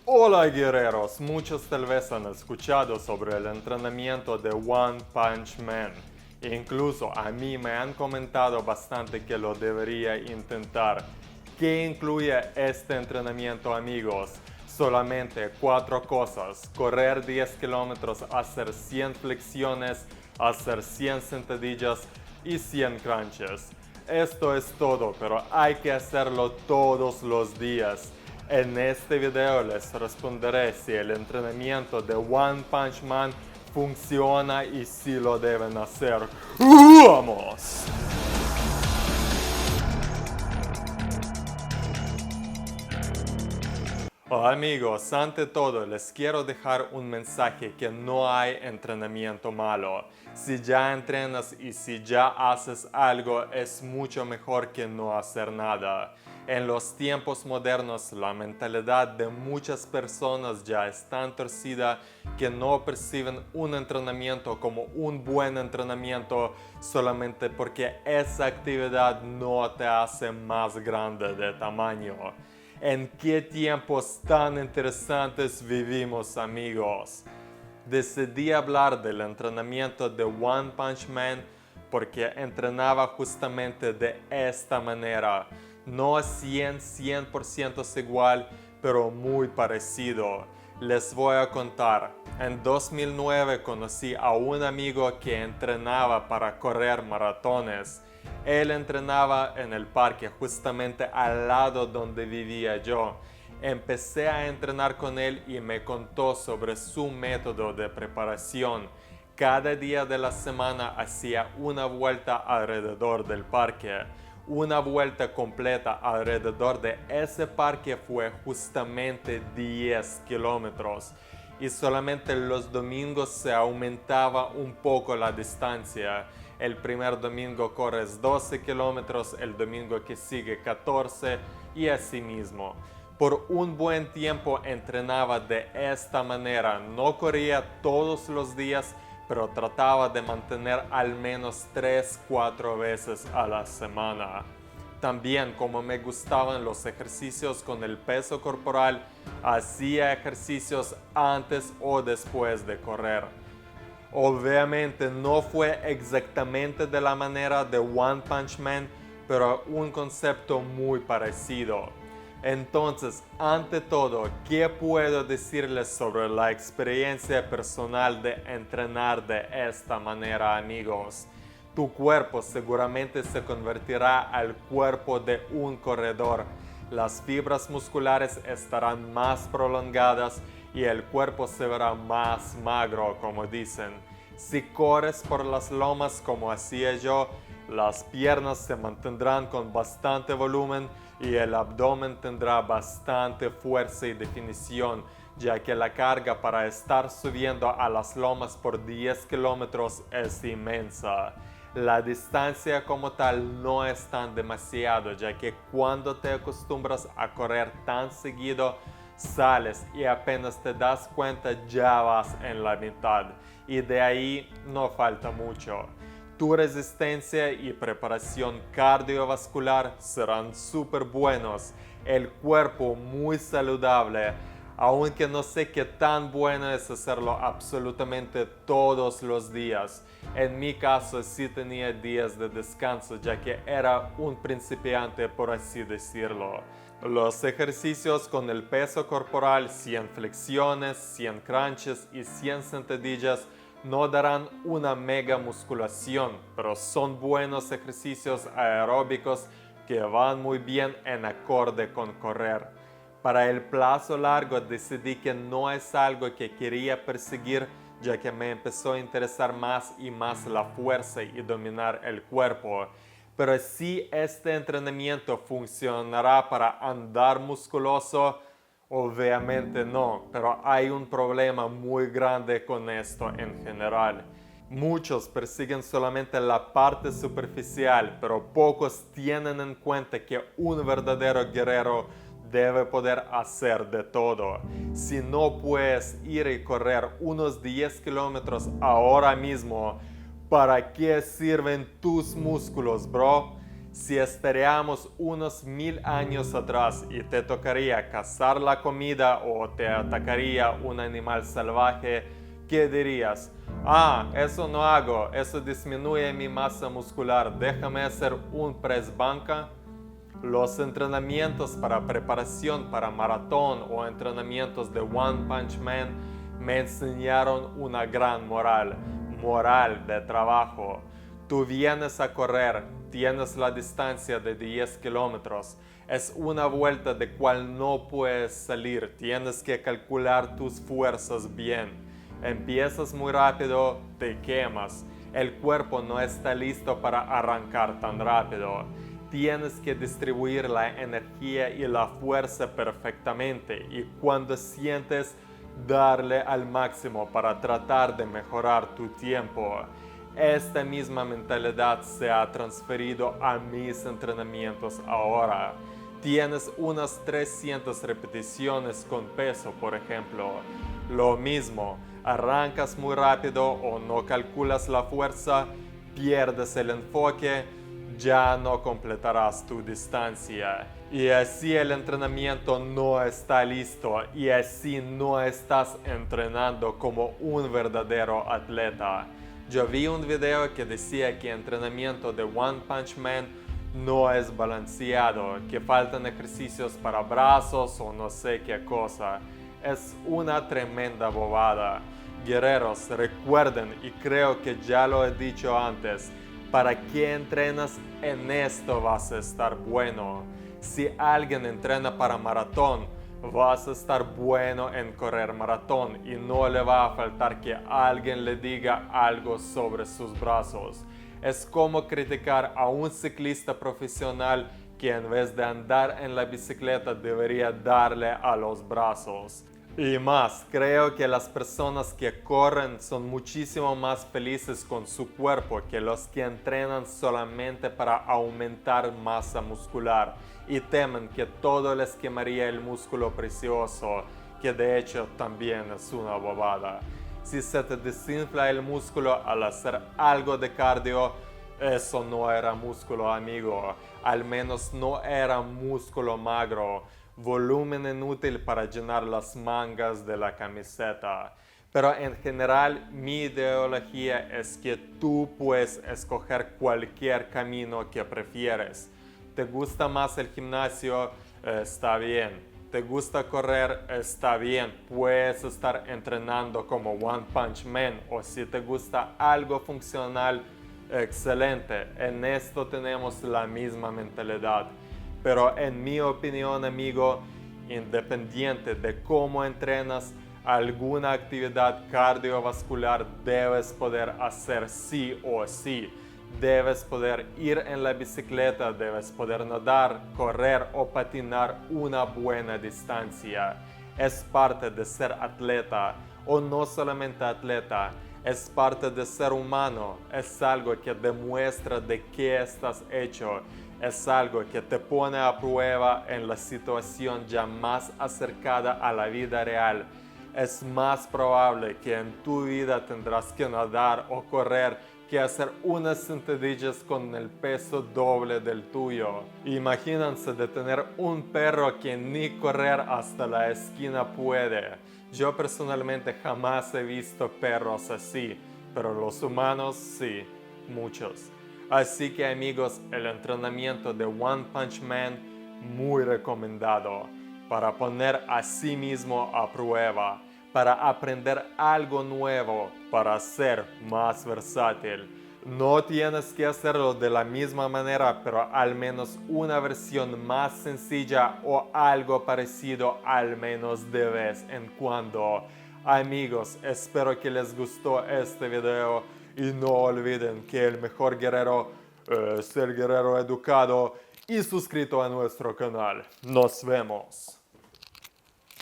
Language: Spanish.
Hola guerreros, muchos tal vez han escuchado sobre el entrenamiento de One Punch Man. Incluso a mí me han comentado bastante que lo debería intentar. ¿Qué incluye este entrenamiento, amigos? Solamente 4 cosas: correr 10 kilómetros, hacer 100 flexiones, hacer 100 sentadillas y 100 crunches. Esto es todo, pero hay que hacerlo todos los días. En este video les responderé si el entrenamiento de One Punch Man funciona y si lo deben hacer. ¡Vamos! Amigos, ante todo les quiero dejar un mensaje que no hay entrenamiento malo. Si ya entrenas y si ya haces algo, es mucho mejor que no hacer nada. En los tiempos modernos, la mentalidad de muchas personas ya es tan torcida que no perciben un entrenamiento como un buen entrenamiento solamente porque esa actividad no te hace más grande de tamaño. ¿En qué tiempos tan interesantes vivimos, amigos? Decidí hablar del entrenamiento de One Punch Man porque entrenaba justamente de esta manera. No 100% igual, pero muy parecido. Les voy a contar. En 2009 conocí a un amigo que entrenaba para correr maratones. Él entrenaba en el parque justamente al lado donde vivía yo. Empecé a entrenar con él y me contó sobre su método de preparación. Cada día de la semana hacía una vuelta alrededor del parque. Una vuelta completa alrededor de ese parque fue justamente 10 kilómetros. Y solamente los domingos se aumentaba un poco la distancia. El primer domingo corres 12 kilómetros, el domingo que sigue 14 y así mismo. Por un buen tiempo entrenaba de esta manera. No corría todos los días, pero trataba de mantener al menos 3-4 veces a la semana. También, como me gustaban los ejercicios con el peso corporal, hacía ejercicios antes o después de correr. Obviamente no fue exactamente de la manera de One Punch Man, pero un concepto muy parecido. Entonces, ante todo, ¿qué puedo decirles sobre la experiencia personal de entrenar de esta manera, amigos? Tu cuerpo seguramente se convertirá al cuerpo de un corredor. Las fibras musculares estarán más prolongadas y el cuerpo se verá más magro, como dicen. Si corres por las lomas como hacía yo, las piernas se mantendrán con bastante volumen y el abdomen tendrá bastante fuerza y definición, ya que la carga para estar subiendo a las lomas por 10 kilómetros es inmensa. La distancia como tal no es tan demasiado, ya que cuando te acostumbras a correr tan seguido, sales y apenas te das cuenta ya vas en la mitad y de ahí no falta mucho. Tu resistencia y preparación cardiovascular serán súper buenos, el cuerpo muy saludable, aunque no sé qué tan bueno es hacerlo absolutamente todos los días. En mi caso sí tenía días de descanso, ya que era un principiante, por así decirlo. Los ejercicios con el peso corporal, 100 flexiones, 100 crunches y 100 sentadillas, no darán una mega musculación, pero son buenos ejercicios aeróbicos que van muy bien en acorde con correr. Para el plazo largo decidí que no es algo que quería perseguir, ya que me empezó a interesar más y más la fuerza y dominar el cuerpo. Pero si este entrenamiento funcionará para andar musculoso, obviamente no, pero hay un problema muy grande con esto en general. Muchos persiguen solamente la parte superficial, pero pocos tienen en cuenta que un verdadero guerrero debe poder hacer de todo. Si no puedes ir y correr unos 10 kilómetros ahora mismo, ¿para qué sirven tus músculos, bro? Si estaríamos unos 1000 años atrás y te tocaría cazar la comida o te atacaría un animal salvaje, ¿qué dirías? Ah, eso no hago, eso disminuye mi masa muscular, déjame hacer un press banca. Los entrenamientos para preparación para maratón o entrenamientos de One Punch Man me enseñaron una gran moral de trabajo. Tú vienes a correr, tienes la distancia de 10 kilómetros, es una vuelta de cual no puedes salir, tienes que calcular tus fuerzas bien. Empiezas muy rápido, te quemas, el cuerpo no está listo para arrancar tan rápido. Tienes que distribuir la energía y la fuerza perfectamente y cuando sientes darle al máximo para tratar de mejorar tu tiempo. Esta misma mentalidad se ha transferido a mis entrenamientos ahora. Tienes unas 300 repeticiones con peso, por ejemplo. Lo mismo, arrancas muy rápido o no calculas la fuerza, pierdes el enfoque, ya no completarás tu distancia. Y así el entrenamiento no está listo y así no estás entrenando como un verdadero atleta. Yo vi un video que decía que el entrenamiento de One Punch Man no es balanceado, que faltan ejercicios para brazos o no sé qué cosa. Es una tremenda bobada. Guerreros, recuerden, y creo que ya lo he dicho antes, ¿para qué entrenas? En esto vas a estar bueno. Si alguien entrena para maratón, vas a estar bueno en correr maratón y no le va a faltar que alguien le diga algo sobre sus brazos. Es como criticar a un ciclista profesional que en vez de andar en la bicicleta debería darle a los brazos. Y más, creo que las personas que corren son muchísimo más felices con su cuerpo que los que entrenan solamente para aumentar masa muscular y temen que todo les quemaría el músculo precioso, que de hecho también es una bobada. Si se te desinfla el músculo al hacer algo de cardio, eso no era músculo, amigo. Al menos no era músculo magro. Volumen inútil para llenar las mangas de la camiseta. Pero en general mi ideología es que tú puedes escoger cualquier camino que prefieres. ¿Te gusta más el gimnasio? Está bien. ¿Te gusta correr? Está bien. Puedes estar entrenando como One Punch Man. O si te gusta algo funcional, excelente. En esto tenemos la misma mentalidad. Pero en mi opinión, amigo, independiente de cómo entrenas, alguna actividad cardiovascular debes poder hacer sí o sí. Debes poder ir en la bicicleta, debes poder nadar, correr o patinar una buena distancia. Es parte de ser atleta, o no solamente atleta, es parte de ser humano, es algo que demuestra de qué estás hecho. Es algo que te pone a prueba en la situación ya más acercada a la vida real. Es más probable que en tu vida tendrás que nadar o correr que hacer unas sentadillas con el peso doble del tuyo. Imagínense de tener un perro que ni correr hasta la esquina puede. Yo personalmente jamás he visto perros así, pero los humanos sí, muchos. Así que amigos, el entrenamiento de One Punch Man muy recomendado para poner a sí mismo a prueba, para aprender algo nuevo, para ser más versátil. No tienes que hacerlo de la misma manera, pero al menos una versión más sencilla o algo parecido al menos de vez en cuando. Amigos, espero que les gustó este video y no olviden que el mejor guerrero es el guerrero educado y suscrito a nuestro canal. Nos vemos.